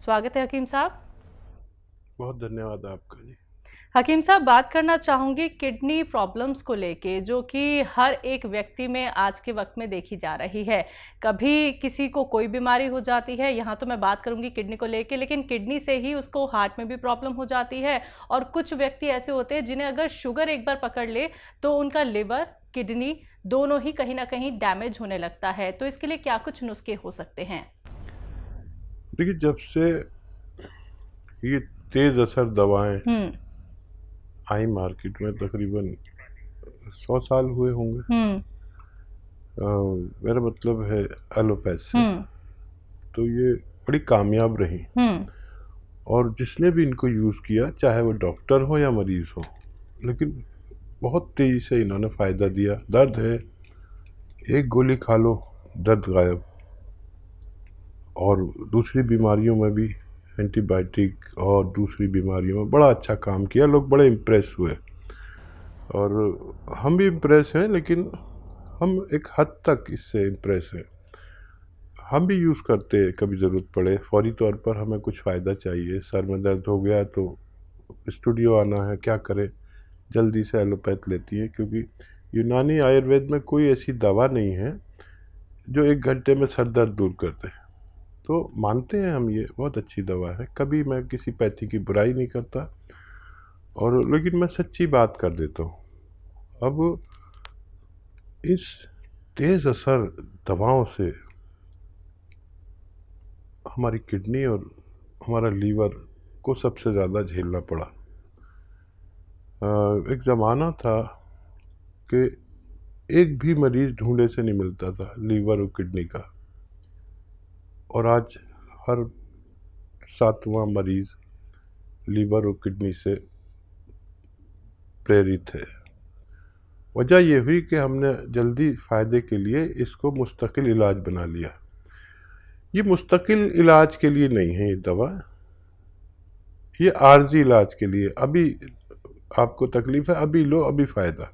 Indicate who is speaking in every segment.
Speaker 1: स्वागत है हकीम साहब।
Speaker 2: बहुत धन्यवाद आपका जी।
Speaker 1: हकीम साहब, बात करना चाहूँगी किडनी प्रॉब्लम्स को लेके, जो कि हर एक व्यक्ति में आज के वक्त में देखी जा रही है। कभी किसी को कोई बीमारी हो जाती है, यहाँ तो मैं बात करूँगी किडनी को लेके, लेकिन किडनी से ही उसको हार्ट में भी प्रॉब्लम हो जाती है। और कुछ व्यक्ति ऐसे होते हैं जिन्हें अगर शुगर एक बार पकड़ ले तो उनका लिवर, किडनी दोनों ही कहीं ना कहीं डैमेज होने लगता है। तो इसके लिए क्या कुछ नुस्खे हो सकते हैं?
Speaker 2: देखिए, जब से ये तेज असर दवाएं आई मार्केट में, तकरीबन 100 साल हुए होंगे। मेरा मतलब है एलोपैथी से, तो ये बड़ी कामयाब रही। और जिसने भी इनको यूज़ किया, चाहे वो डॉक्टर हो या मरीज़ हो, लेकिन बहुत तेज़ी से इन्होंने फ़ायदा दिया। दर्द है, एक गोली खा लो, दर्द गायब। और दूसरी बीमारियों में भी एंटीबायोटिक और दूसरी बीमारियों में बड़ा अच्छा काम किया। लोग बड़े इम्प्रेस हुए और हम भी इम्प्रेस हैं, लेकिन हम एक हद तक इससे इम्प्रेस हैं। हम भी यूज़ करते हैं, कभी ज़रूरत पड़े, फौरी तौर पर हमें कुछ फ़ायदा चाहिए, सर में दर्द हो गया तो स्टूडियो आना है, क्या करें, जल्दी से एलोपैथ लेती है, क्योंकि यूनानी आयुर्वेद में कोई ऐसी दवा नहीं है जो 1 घंटे में सर दर्द दूर कर दे। तो मानते हैं हम ये बहुत अच्छी दवा है, कभी मैं किसी पैथी की बुराई नहीं करता, और लेकिन मैं सच्ची बात कर देता हूँ। अब इस तेज़ असर दवाओं से हमारी किडनी और हमारा लीवर को सबसे ज़्यादा झेलना पड़ा। एक ज़माना था कि एक भी मरीज़ ढूंढे से नहीं मिलता था लीवर और किडनी का, और आज हर 7वां मरीज़ लीवर और किडनी से प्रेरित है। वजह ये हुई कि हमने जल्दी फ़ायदे के लिए इसको मुस्तकिल इलाज बना लिया। ये मुस्तकिल इलाज के लिए नहीं है ये दवा, ये आर्जी इलाज के लिए। अभी आपको तकलीफ़ है, अभी लो, अभी फ़ायदा।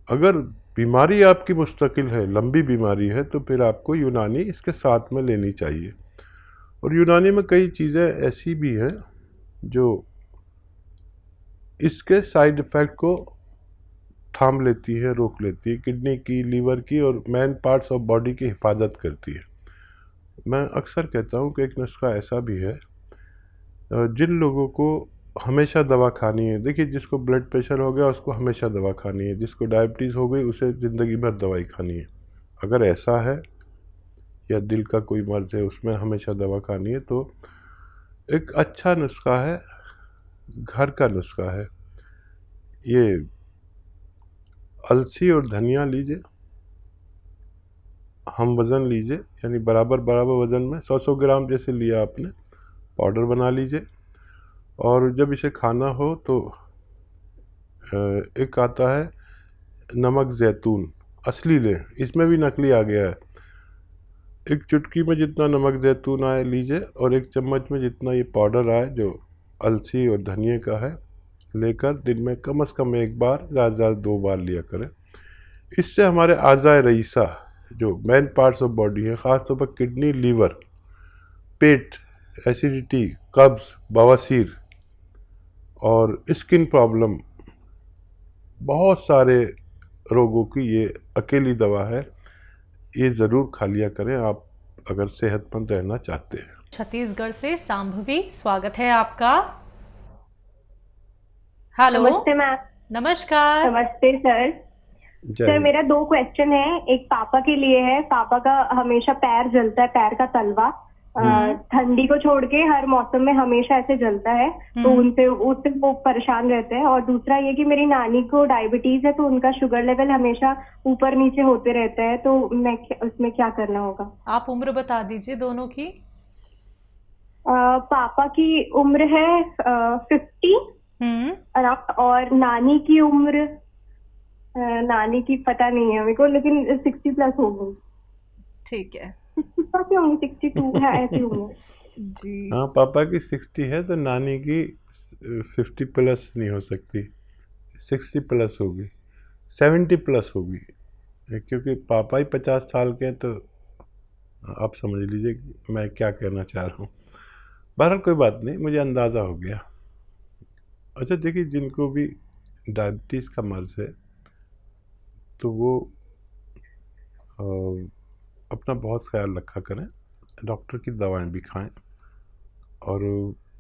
Speaker 2: अगर बीमारी आपकी मुस्तकिल है, लंबी बीमारी है, तो फिर आपको यूनानी इसके साथ में लेनी चाहिए। और यूनानी में कई चीज़ें ऐसी भी हैं जो इसके साइड इफ़ेक्ट को थाम लेती है, रोक लेती है, किडनी की, लीवर की और मेन पार्ट्स ऑफ बॉडी की हिफाजत करती है। मैं अक्सर कहता हूँ कि एक नुस्खा ऐसा भी है, जिन लोगों को हमेशा दवा खानी है, देखिए जिसको ब्लड प्रेशर हो गया उसको हमेशा दवा खानी है, जिसको डायबिटीज़ हो गई उसे ज़िंदगी भर दवाई खानी है। अगर ऐसा है, या दिल का कोई मर्ज़ है उसमें हमेशा दवा खानी है, तो एक अच्छा नुस्खा है, घर का नुस्खा है। ये अलसी और धनिया लीजिए, हम वज़न लीजिए, यानी बराबर बराबर वज़न में 100-100 ग्राम जैसे लिया आपने, पाउडर बना लीजिए। और जब इसे खाना हो तो एक आता है नमक ज़ैतून, असली लें, इसमें भी नकली आ गया है। एक चुटकी में जितना नमक ज़ैतून आए लीजिए, और 1 चम्मच में जितना ये पाउडर आए जो अलसी और धनिए का है, लेकर दिन में कम से कम 1 बार, ज़्यादा से ज़्यादा 2 बार लिया करें। इससे हमारे आज़ाए रईसा, जो मेन पार्ट्स ऑफ बॉडी है, ख़ास तौर पर किडनी, लीवर, पेट, एसिडिटी, कब्ज़, बवासीर और स्किन प्रॉब्लम, बहुत सारे रोगों की ये अकेली दवा है। ये ज़रूर खा लिया करें आप, अगर सेहतमंद रहना चाहते हैं।
Speaker 1: छत्तीसगढ़ से सांभवी, स्वागत है आपका। हेलो।
Speaker 3: नमस्ते मैम।
Speaker 1: नमस्कार।
Speaker 3: नमस्ते सर। सर मेरा 2 क्वेश्चन है। एक पापा के लिए है। पापा का हमेशा पैर जलता है, पैर का तलवा ठंडी को छोड़ के हर मौसम में हमेशा ऐसे जलता है, तो उससे वो परेशान रहते हैं। और दूसरा ये कि मेरी नानी को डायबिटीज है, तो उनका शुगर लेवल हमेशा ऊपर नीचे होते रहते हैं, तो मैं उसमें क्या करना होगा?
Speaker 1: आप उम्र बता दीजिए दोनों की।
Speaker 3: पापा की उम्र है 50 और नानी की उम्र, नानी की पता नहीं है मेरे को, लेकिन 60 प्लस होगी।
Speaker 1: ठीक है।
Speaker 3: 62 है, ऐसी होंगे
Speaker 1: जी।
Speaker 2: हाँ, पापा की 60 है तो नानी की 50 प्लस नहीं हो सकती, 60 प्लस होगी, 70 प्लस होगी, क्योंकि पापा ही 50 साल के हैं। तो आप समझ लीजिए कि मैं क्या कहना चाह रहा हूँ। बहरहाल कोई बात नहीं, मुझे अंदाज़ा हो गया। अच्छा देखिए, जिनको भी डायबिटीज़ का मर्ज़ है तो वो अ, अपना बहुत ख्याल रखा करें, डॉक्टर की दवाएं भी खाएं और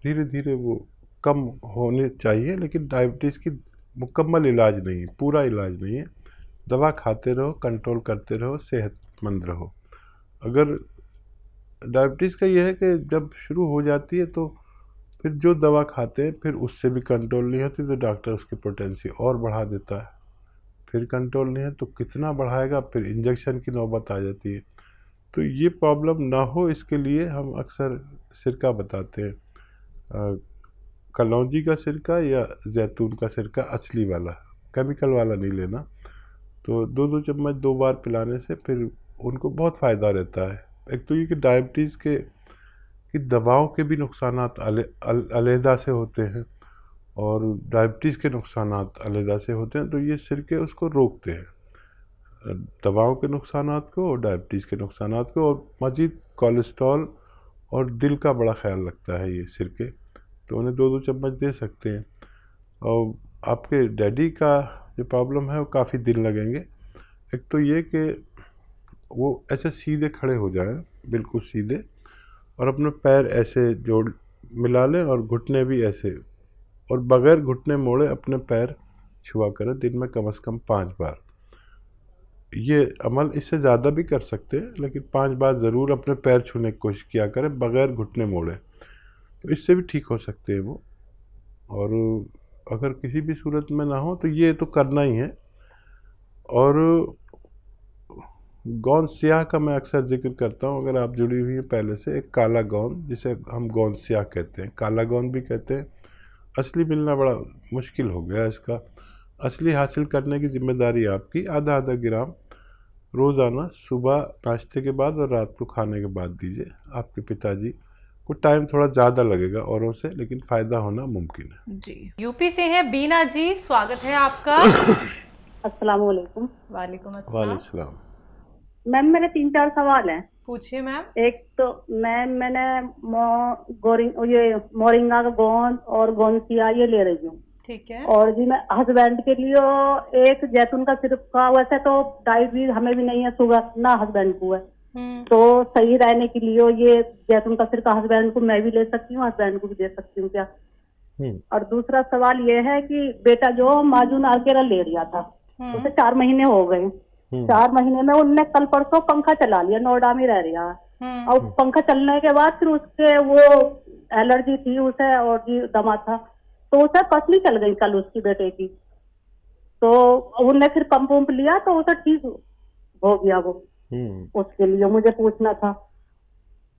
Speaker 2: धीरे धीरे वो कम होने चाहिए। लेकिन डायबिटीज़ की मुकम्मल इलाज नहीं है, पूरा इलाज नहीं है। दवा खाते रहो, कंट्रोल करते रहो, सेहतमंद रहो। अगर डायबिटीज़ का ये है कि जब शुरू हो जाती है तो फिर जो दवा खाते हैं फिर उससे भी कंट्रोल नहीं होती तो डॉक्टर उसकी पोटेंसी और बढ़ा देता है। फिर कंट्रोल नहीं है तो कितना बढ़ाएगा, फिर इंजेक्शन की नौबत आ जाती है। तो ये प्रॉब्लम ना हो इसके लिए हम अक्सर सिरका बताते हैं, कलौंजी का सिरका या जैतून का सिरका, असली वाला, केमिकल वाला नहीं लेना। तो 2-2 चम्मच 2 बार पिलाने से फिर उनको बहुत फ़ायदा रहता है। एक तो ये कि डायबिटीज़ की दवाओं के भी नुकसानात अलहदा से होते हैं और डायबिटीज़ के नुकसानात अलहदा से होते हैं, तो ये सिरके उसको रोकते हैं, दवाओं के नुकसानात को और डायबिटीज़ के नुकसानात को। और मज़ीद कोलेस्ट्रॉल और दिल का बड़ा ख्याल रखता है ये सिरके, तो उन्हें 2-2 चम्मच दे सकते हैं। और आपके डैडी का जो प्रॉब्लम है वो काफ़ी दिन लगेंगे। एक तो ये कि वो ऐसे सीधे खड़े हो जाएं, बिल्कुल सीधे, और अपने पैर ऐसे जोड़ मिला लें और घुटने भी ऐसे, और बगैर घुटने मोड़े अपने पैर छुआ करें दिन में कम से कम 5 बार। ये अमल इससे ज़्यादा भी कर सकते हैं, लेकिन 5 बार ज़रूर अपने पैर छूने की कोशिश किया करें बगैर घुटने मोड़े, तो इससे भी ठीक हो सकते हैं वो। और अगर किसी भी सूरत में ना हो तो ये तो करना ही है। और गोंद स्याह का मैं अक्सर जिक्र करता हूँ, अगर आप जुड़ी हुई हैं पहले से, एक काला गोंद जिसे हम गोंद स्याह कहते हैं, काला गोंद भी कहते हैं। असली मिलना बड़ा मुश्किल हो गया इसका। असली हासिल करने की जिम्मेदारी आपकी। आधा आधा ग्राम रोज़ाना सुबह नाश्ते के बाद और रात को खाने के बाद दीजिए। आपके पिताजी को टाइम थोड़ा ज़्यादा लगेगा औरों से, लेकिन फ़ायदा होना मुमकिन है।
Speaker 1: जी, यूपी से हैं बीना जी, स्वागत है आपका।
Speaker 4: अस्सलाम वालेकुम।
Speaker 1: वालेकुम अस्सलाम।
Speaker 2: वालेकुम।
Speaker 4: मैम मेरे 3-4 सवाल हैं।
Speaker 1: पूछिए मैम।
Speaker 4: एक तो मैंने ये मोरिंगा का गोंद और गोंसिया ये ले रही हूँ।
Speaker 1: ठीक है।
Speaker 4: और जी मैं हस्बैंड के लिए एक जैतून का सिरप का, वैसे तो डाइट भी हमें भी नहीं है, शुगर ना हस्बैंड को है, तो सही रहने के लिए ये जैतून का सिरका हस्बैंड को मैं भी ले सकती हूँ, हस्बैंड को भी दे सकती हूँ क्या? और दूसरा सवाल ये है कि बेटा जो माजून आर्केरा ले लिया था उसे 4 महीने हो गए। 4 महीने में उनने कल परसों पंखा चला लिया, नोएडा में रह रहा है, और पंखा चलने के बाद फिर उसके वो एलर्जी थी उसे और जी दमा था, तो उसे पसली चल गई कल उसकी बेटे की। तो उनने फिर पंप लिया तो उसे ठीक हो गया वो। उसके लिए मुझे पूछना था।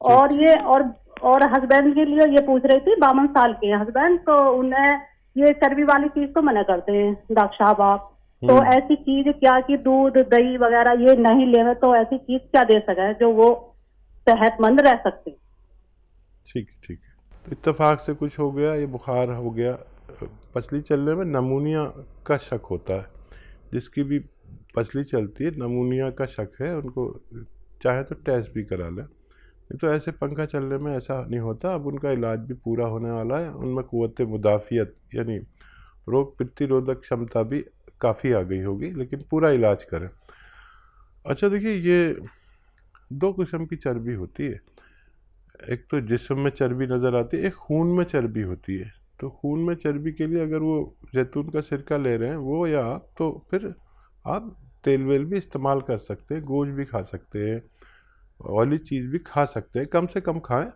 Speaker 4: और ये और हस्बैंड के लिए ये पूछ रही थी, 52 साल के हस्बैंड, तो उन्हें ये चर्बी वाली चीज तो मना करते हैं डॉक्टर साहब आप, तो ऐसी चीज क्या कि दूध दही वगैरह ये नहीं लेवे, तो ऐसी चीज क्या दे सके जो वो सेहतमंद रह सकते?
Speaker 2: ठीक है। तो इत्तेफाक से कुछ हो गया, ये बुखार हो गया, पसली चलने में नमूनिया का शक होता है। जिसकी भी पसली चलती है, नमूनिया का शक है, उनको चाहे तो टेस्ट भी करा लें। नहीं तो ऐसे पंखा चलने में ऐसा नहीं होता। अब उनका इलाज भी पूरा होने वाला है, उनमें क़ुव्वत मुदाफ़ियत यानी रोग प्रतिरोधक क्षमता भी काफ़ी आ गई होगी, लेकिन पूरा इलाज करें। अच्छा देखिए, ये 2 किस्म की चर्बी होती है। एक तो जिस्म में चर्बी नज़र आती है, एक खून में चर्बी होती है। तो खून में चर्बी के लिए अगर वो जैतून का सिरका ले रहे हैं वो या आप, तो फिर आप तेल वेल भी इस्तेमाल कर सकते हैं, गोश्त भी खा सकते हैं, ऑयली चीज़ भी खा सकते हैं, कम से कम खाएं।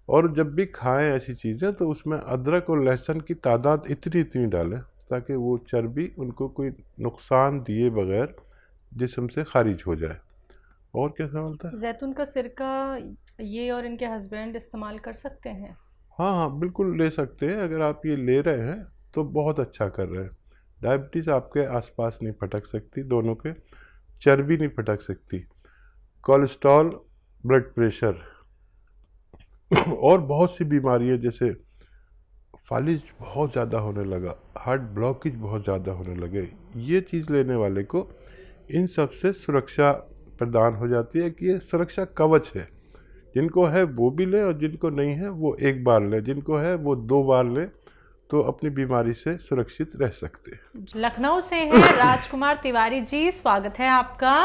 Speaker 2: और जब भी खाएं ऐसी चीज़ें तो उसमें अदरक और लहसुन की तादाद इतनी डालें ताकि वो चर्बी उनको कोई नुकसान दिए बगैर जिस्म से खारिज हो जाए। और क्या सवाल था?
Speaker 1: जैतून का सिरका ये और इनके हस्बैंड इस्तेमाल कर सकते हैं?
Speaker 2: हाँ बिल्कुल ले सकते हैं। अगर आप ये ले रहे हैं तो बहुत अच्छा कर रहे हैं। डायबिटीज़ आपके आसपास नहीं फटक सकती, दोनों के चर्बी नहीं फटक सकती, कोलेस्ट्रॉल, ब्लड प्रेशर और बहुत सी बीमारियां जैसे फालिज बहुत ज़्यादा होने लगा, हार्ट ब्लॉकेज बहुत ज़्यादा होने लगे, ये चीज़ लेने वाले को इन सब से सुरक्षा प्रदान हो जाती है कि ये सुरक्षा कवच है। जिनको है वो भी ले और जिनको नहीं है वो एक बार ले, जिनको है वो 2 बार ले, तो अपनी बीमारी से सुरक्षित रह सकते हैं।
Speaker 1: लखनऊ से है राजकुमार तिवारी जी, स्वागत है आपका।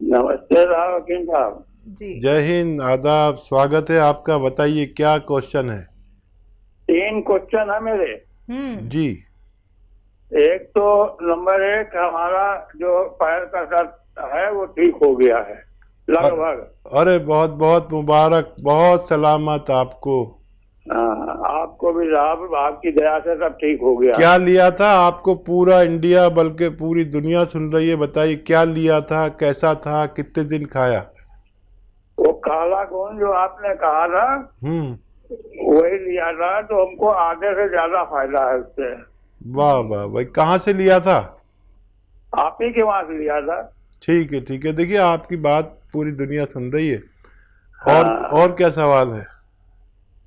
Speaker 5: नमस्ते वकील साहब
Speaker 1: जी।
Speaker 2: जय हिंद, आदाब, स्वागत है आपका। बताइए क्या क्वेश्चन है?
Speaker 5: 3 क्वेश्चन है मेरे।
Speaker 2: जी।
Speaker 5: एक तो नंबर 1, हमारा जो पैर का दर्द है वो ठीक हो गया है लगभग।
Speaker 2: अरे बहुत बहुत मुबारक, बहुत सलामत आपको।
Speaker 5: आपको भी साहब, आपकी दया से सब ठीक हो गया।
Speaker 2: क्या लिया था आपको? पूरा इंडिया बल्कि पूरी दुनिया सुन रही है, बताइए क्या लिया था, कैसा था, कितने दिन खाया?
Speaker 5: वो काला खून जो आपने कहा था वही लिया था, तो हमको आधे से ज्यादा फायदा है उससे।
Speaker 2: वाह वाह भाई, कहाँ से लिया था?
Speaker 5: आप ही के वहां से लिया था।
Speaker 2: ठीक है ठीक है, देखिए आपकी बात पूरी दुनिया सुन रही है। और क्या सवाल है?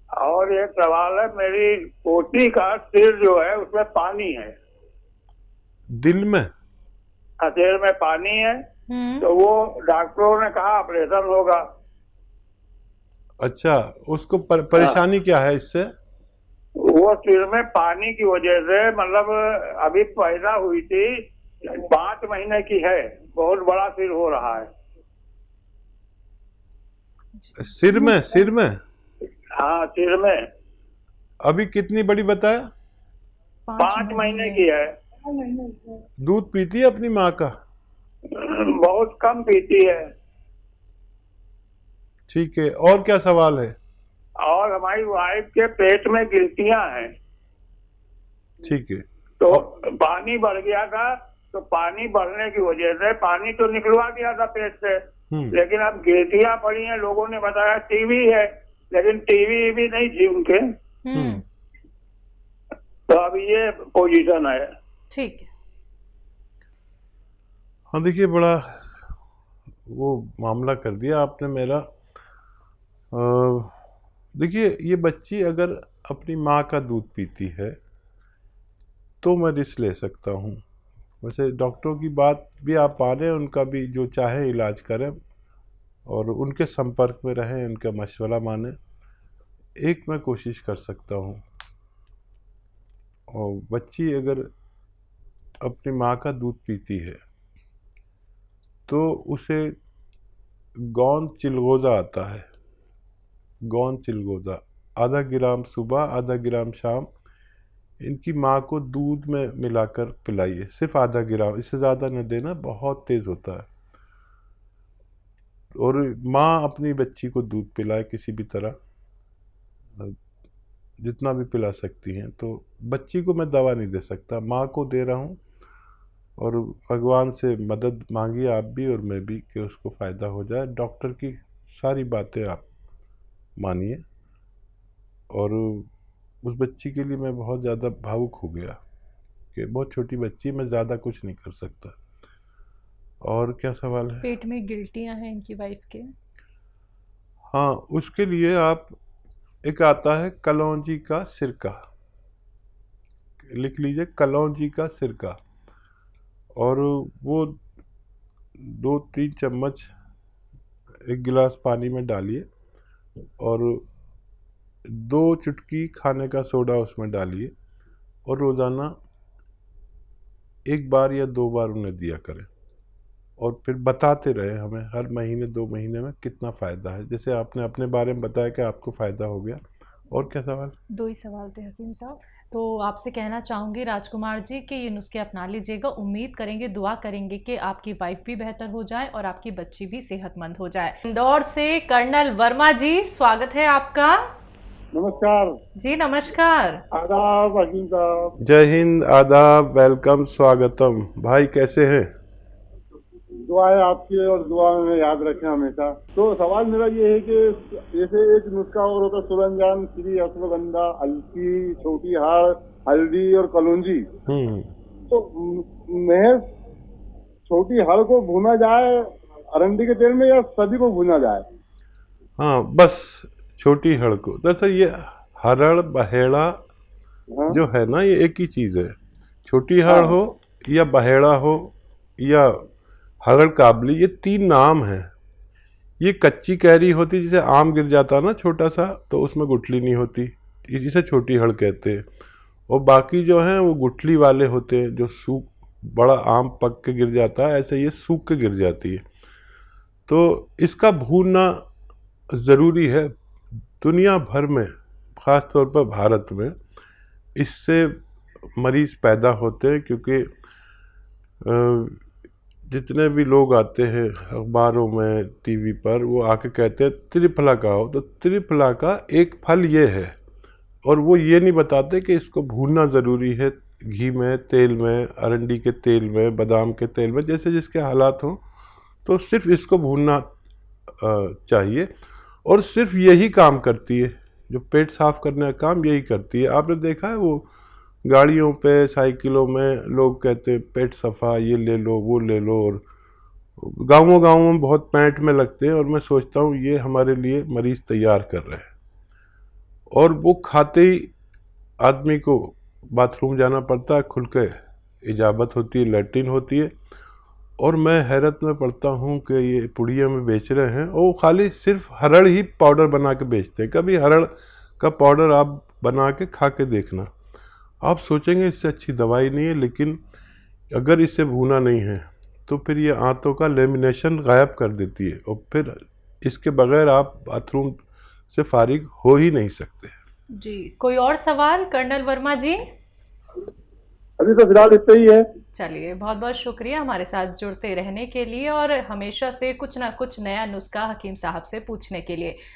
Speaker 5: और एक सवाल है, मेरी पोती का सिर जो है उसमें पानी है।
Speaker 2: दिल में?
Speaker 5: सिर में पानी है, तो वो डॉक्टरों ने कहा ऑपरेशन होगा।
Speaker 2: अच्छा, उसको परेशानी क्या है इससे?
Speaker 5: वो सिर में पानी की वजह से, मतलब अभी पैदा हुई थी, 5 महीने की है, बहुत बड़ा सिर हो रहा है।
Speaker 2: सिर में? सिर में?
Speaker 5: हाँ, सिर में।
Speaker 2: अभी कितनी बड़ी बताया?
Speaker 5: 5 महीने की है।
Speaker 2: दूध पीती है अपनी माँ का?
Speaker 5: बहुत कम पीती है।
Speaker 2: ठीक है, और क्या सवाल है?
Speaker 5: और हमारी वाइफ के पेट में गिल्टियां हैं।
Speaker 2: ठीक है।
Speaker 5: तो पानी बढ़ गया था, तो पानी बढ़ने की वजह से पानी तो निकलवा दिया था पेट से, लेकिन अब गिल्टियां पड़ी हैं। लोगों ने बताया टीवी है, लेकिन टीवी भी नहीं थी उनके। तो अब ये पोजीशन है।
Speaker 1: ठीक है।
Speaker 2: हाँ देखिए, बड़ा वो मामला कर दिया आपने मेरा। देखिए, ये बच्ची अगर अपनी माँ का दूध पीती है तो मैं रिस्क ले सकता हूँ। वैसे डॉक्टरों की बात भी आप मानें, उनका भी जो चाहे इलाज करें और उनके संपर्क में रहें, उनका मशवरा मानें। एक मैं कोशिश कर सकता हूँ, और बच्ची अगर अपनी माँ का दूध पीती है तो उसे गौन चिलगोज़ा आता है, गौन चिलगोज़ा, आधा ग्राम सुबह आधा ग्राम शाम इनकी माँ को दूध में मिलाकर पिलाइए। सिर्फ आधा ग्राम, इससे ज़्यादा न देना, बहुत तेज़ होता है। और माँ अपनी बच्ची को दूध पिलाए किसी भी तरह, जितना भी पिला सकती हैं। तो बच्ची को मैं दवा नहीं दे सकता, माँ को दे रहा हूँ। और भगवान से मदद मांगिए आप भी और मैं भी कि उसको फ़ायदा हो जाए। डॉक्टर की सारी बातें आप मानिए। और उस बच्ची के लिए मैं बहुत ज़्यादा भावुक हो गया कि बहुत छोटी बच्ची, मैं ज़्यादा कुछ नहीं कर सकता। और क्या सवाल है?
Speaker 1: पेट में गिल्टियां हैं इनकी वाइफ के।
Speaker 2: हाँ, उसके लिए आप, एक आता है कलौंजी का सिरका, लिख लीजिए कलौंजी का सिरका, और वो 2-3 चम्मच 1 गिलास पानी में डालिए और 2 चुटकी खाने का सोडा उसमें डालिए, और रोज़ाना 1 बार या 2 बार उन्हें दिया करें। और फिर बताते रहे हमें हर महीने 2 महीने में कितना फ़ायदा है। जैसे आपने अपने बारे में बताया कि आपको फ़ायदा हो गया। और क्या सवाल?
Speaker 1: 2 ही सवाल थे हकीम साहब। तो आपसे कहना चाहूँगी राजकुमार जी कि ये नुस्खे अपना लीजिएगा। उम्मीद करेंगे, दुआ करेंगे कि आपकी वाइफ भी बेहतर हो जाए और आपकी बच्ची भी सेहतमंद हो जाए। इंदौर से कर्नल वर्मा जी, स्वागत है आपका।
Speaker 6: नमस्कार
Speaker 1: जी नमस्कार।
Speaker 6: आदाब हकीम साहब।
Speaker 2: जय हिंद, आदाब, वेलकम, स्वागतम। भाई कैसे हैं?
Speaker 6: दुआएं आपकी और दुआ में याद रखें हमेशा। तो सवाल मेरा ये है कि जैसे एक नुस्खा और होता है, सुरंजान, श्री अश्वगंधा, अलसी, छोटी हाड़, हल्दी और कलौंजी। तो महज छोटी हाड़ को भुना जाए अरंडी के तेल में, या सभी को भुना जाए?
Speaker 2: हाँ, बस छोटी हड़ को। दरअसल ये हरड़ बहेड़ा जो है ना, ये एक ही चीज़ है। छोटी हड़ हो या बहेड़ा हो या हरड़ काबली, ये 3 नाम हैं। ये कच्ची कैरी होती, जैसे आम गिर जाता ना छोटा सा, तो उसमें गुठली नहीं होती, इसे छोटी हड़ कहते हैं। और बाकी जो हैं वो गुठली वाले होते हैं, जो सूख बड़ा आम पक के गिर जाता है, ऐसे ये सूख के गिर जाती है। तो इसका भूनना ज़रूरी है। दुनिया भर में, ख़ास तौर पर भारत में, इससे मरीज़ पैदा होते हैं, क्योंकि जितने भी लोग आते हैं अखबारों में, टीवी पर, वो आके कहते हैं त्रिफला खाओ, तो त्रिफला का एक फल ये है, और वो ये नहीं बताते कि इसको भूनना ज़रूरी है, घी में, तेल में, अरंडी के तेल में, बादाम के तेल में, जैसे जिसके हालात हों। तो सिर्फ इसको भूनना चाहिए, और सिर्फ यही काम करती है, जो पेट साफ करने का काम यही करती है। आपने देखा है वो गाड़ियों पे, साइकिलों में लोग कहते हैं पेट सफ़ा, ये ले लो, वो ले लो, और गाँवों में बहुत पैंट में लगते हैं। और मैं सोचता हूँ ये हमारे लिए मरीज़ तैयार कर रहे हैं। और वो खाते ही आदमी को बाथरूम जाना पड़ता है, खुल के इजाबत होती है, लैट्रिन होती है। और मैं हैरत में पड़ता हूँ कि ये पुड़िया में बेच रहे हैं, और खाली सिर्फ हरड़ ही पाउडर बना के बेचते हैं। कभी हरड़ का पाउडर आप बना के खा के देखना, आप सोचेंगे इससे अच्छी दवाई नहीं है। लेकिन अगर इससे भूना नहीं है तो फिर ये आंतों का लेमिनेशन गायब कर देती है, और फिर इसके बगैर आप बाथरूम से फारिग हो ही नहीं सकते।
Speaker 1: जी, कोई और सवाल कर्नल वर्मा जी?
Speaker 6: अभी तो फिलहाल इतना ही है।
Speaker 1: चलिए, बहुत बहुत शुक्रिया हमारे साथ जुड़ते रहने के लिए, और हमेशा से कुछ ना कुछ नया नुस्खा हकीम साहब से पूछने के लिए।